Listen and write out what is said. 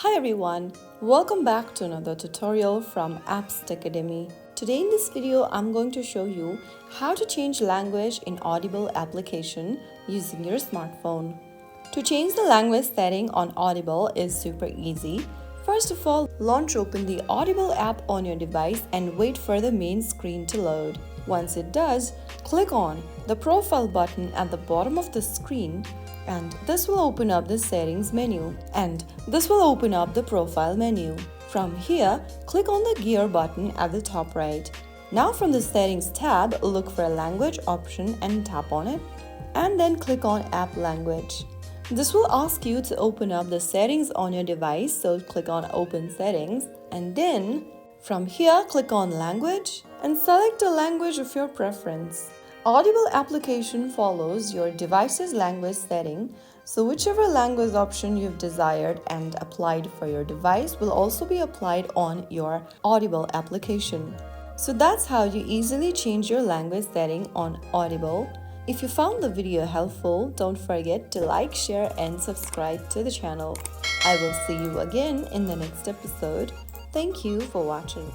Hi everyone, welcome back to another tutorial from Apps Academy. Today in this video, I'm going to show you how to change language in Audible application using your smartphone. To change the language setting on Audible is super easy. First of all, launch open the Audible app on your device and wait for the main screen to load. Once it does, click on the profile button at the bottom of the screen and this will open up the settings menu and this will open up the profile menu. From here, click on the gear button at the top right. Now from the settings tab, look for a language option and tap on it and then click on app language. This will ask you to open up the settings on your device, so click on open settings and then from here click on language and select a language of your preference. Audible application follows your device's language setting, so whichever language option you've desired and applied for your device will also be applied on your Audible application. So that's how you easily change your language setting on Audible. If you found the video helpful, don't forget to like, share and subscribe to the channel. I will see you again in the next episode. Thank you for watching.